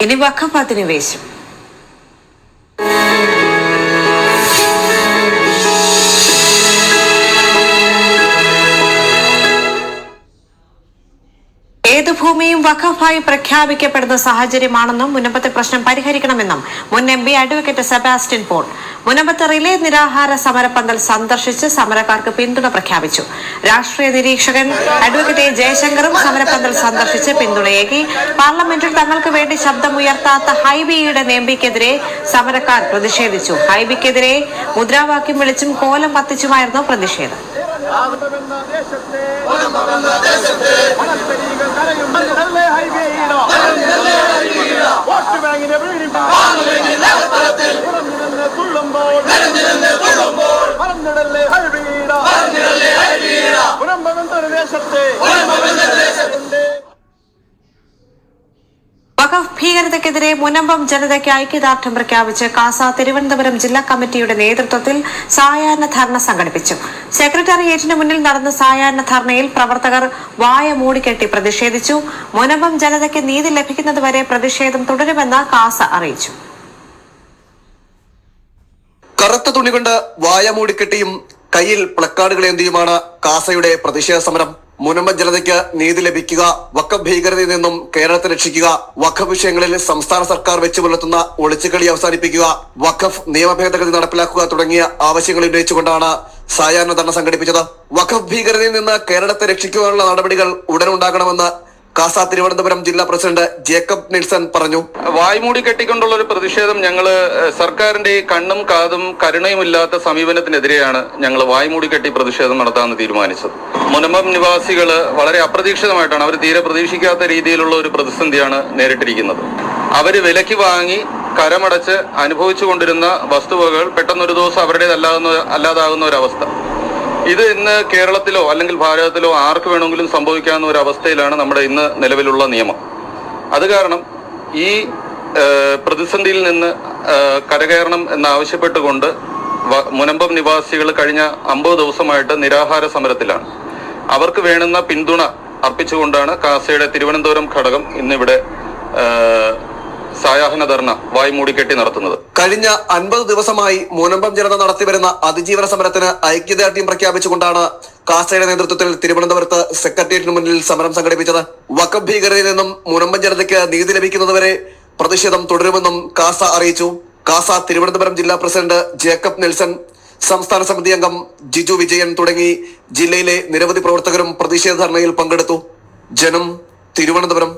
ഇനി വഖഫ് അധിനിവേശം. ഏത് ഭൂമിയും വഖഫായി പ്രഖ്യാപിക്കപ്പെടുന്ന സാഹചര്യമാണെന്നും മുനമ്പത്തെ പ്രശ്നം പരിഹരിക്കണമെന്നും മുൻ MP അഡ്വക്കേറ്റ് സെബാസ്റ്റ്യൻ പോൾ മുനമ്പത്ത് റിലേ നിരാഹാര സമരപ്പന്തൽ സന്ദർശിച്ച് സമരക്കാർക്ക് പിന്തുണ പ്രഖ്യാപിച്ചു. രാഷ്ട്രീയ നിരീക്ഷകൻ അഡ്വക്കേറ്റ് A. ജയശങ്കറും സമരപ്പന്തൽ സന്ദർശിച്ച് പിന്തുണയേകി. പാർലമെന്റിൽ തങ്ങൾക്ക് വേണ്ടി ശബ്ദമുയർത്താത്ത ഹൈബിയുടെ എംപിക്കെതിരെ സമരക്കാർ പ്രതിഷേധിച്ചു. ഹൈബിക്കെതിരെ മുദ്രാവാക്യം വിളിച്ചും കോലം കത്തിച്ചുമായിരുന്നു പ്രതിഷേധം. വഖഫ് ഭീകരതയ്ക്കെതിരെ മുനമ്പം ജനതയ്ക്ക് ഐക്യദാർഢ്യം പ്രഖ്യാപിച്ച് കാസ തിരുവനന്തപുരം ജില്ലാ കമ്മിറ്റിയുടെ നേതൃത്വത്തിൽ സായാഹ്ന ധർണ സംഘടിപ്പിച്ചു. സെക്രട്ടേറിയറ്റിന് മുന്നിൽ നടന്ന സായാഹ്ന ധർണയിൽ പ്രവർത്തകർ വായ മൂടിക്കെട്ടി പ്രതിഷേധിച്ചു. മുനമ്പം ജനതയ്ക്ക് നീതി ലഭിക്കുന്നതുവരെ പ്രതിഷേധം തുടരുമെന്ന് കാസ അറിയിച്ചു. കറുത്ത തുണി കൊണ്ട് വായ മൂടിക്കെട്ടിയും കയ്യിൽ പ്ലക്കാർഡുകളേന്തിയുമാണ് കാസയുടെ പ്രതിഷേധ സമരം. മുനമ്പം ജനതയ്ക്ക് നീതി ലഭിക്കുക, വഖഫ് ഭീകരതയിൽ നിന്നും കേരളത്തെ രക്ഷിക്കുക, വഖഫ് വിഷയങ്ങളിൽ സംസ്ഥാന സർക്കാർ വെച്ചു പുലർത്തുന്ന ഒളിച്ചുകളി അവസാനിപ്പിക്കുക, വഖഫ് നിയമ ഭേദഗതി നടപ്പിലാക്കുക തുടങ്ങിയ ആവശ്യങ്ങൾ ഉന്നയിച്ചുകൊണ്ടാണ് സായാഹ്ന ധർണ സംഘടിപ്പിച്ചത്. വഖഫ് ഭീകരതയിൽ നിന്ന് കേരളത്തെ രക്ഷിക്കുവാനുള്ള നടപടികൾ ഉടനുണ്ടാകണമെന്ന് കാസ തിരുവനന്തപുരം ജില്ലാ പ്രസിഡന്റ് ജേക്കബ് നിൽസൺ പറഞ്ഞു. വായ്മൂടി കെട്ടിക്കൊണ്ടുള്ള ഒരു പ്രതിഷേധം ഞങ്ങള് സർക്കാരിന്റെ കണ്ണും കാതും കരുണയുമില്ലാത്ത സമീപനത്തിനെതിരെയാണ് ഞങ്ങൾ വായ്മൂടി കെട്ടി പ്രതിഷേധം നടത്താമെന്ന് തീരുമാനിച്ചത്. മുനമ്പം നിവാസികള് വളരെ അപ്രതീക്ഷിതമായിട്ടാണ്, അവർ തീരെ പ്രതീക്ഷിക്കാത്ത രീതിയിലുള്ള ഒരു പ്രതിസന്ധിയാണ് നേരിട്ടിരിക്കുന്നത്. അവര് വിലയ്ക്ക് വാങ്ങി കരമടച്ച് അനുഭവിച്ചുകൊണ്ടിരുന്ന വസ്തുവകൾ പെട്ടെന്നൊരു ദിവസം അവരുടേതല്ലാതാകുന്ന ഒരവസ്ഥ. ഇത് ഇന്ന് കേരളത്തിലോ അല്ലെങ്കിൽ ഭാരതത്തിലോ ആർക്ക് വേണമെങ്കിലും സംഭവിക്കാവുന്ന ഒരു അവസ്ഥയിലാണ് നമ്മുടെ ഇന്ന് നിലവിലുള്ള നിയമം. അത് കാരണം ഈ പ്രതിസന്ധിയിൽ നിന്ന് കരകയറണം എന്നാവശ്യപ്പെട്ടുകൊണ്ട് മുനമ്പം നിവാസികൾ കഴിഞ്ഞ 50 ദിവസമായിട്ട് നിരാഹാര സമരത്തിലാണ്. അവർക്ക് വേണ്ടുന്ന പിന്തുണ അർപ്പിച്ചുകൊണ്ടാണ് കാസയുടെ തിരുവനന്തപുരം ഘടകം ഇന്നിവിടെ സായാഹ്ന ധർണ വായ്മൂടിക്കെട്ടി നടത്തുന്നത്. കഴിഞ്ഞ 50 ദിവസമായി മുനമ്പം ജനത നടത്തിവരുന്ന അതിജീവന സമരത്തിന് ഐക്യദാർഢ്യം പ്രഖ്യാപിച്ചുകൊണ്ടാണ് കാസയുടെ നേതൃത്വത്തിൽ തിരുവനന്തപുരത്ത് സെക്രട്ടേറിയറ്റിന് മുന്നിൽ സമരം സംഘടിപ്പിച്ചത്. വഖഫ് ഭീകരതയിൽ നിന്നും മുനമ്പം ജനതയ്ക്ക് നീതി ലഭിക്കുന്നതുവരെ പ്രതിഷേധം തുടരുമെന്നും കാസ അറിയിച്ചു. കാസ തിരുവനന്തപുരം ജില്ലാ പ്രസിഡന്റ് ജേക്കബ് നെൽസൺ, സംസ്ഥാന സമിതി അംഗം ജിജു വിജയൻ തുടങ്ങി ജില്ലയിലെ നിരവധി പ്രവർത്തകരും പ്രതിഷേധ ധർണയിൽ പങ്കെടുത്തു. ജനം, തിരുവനന്തപുരം.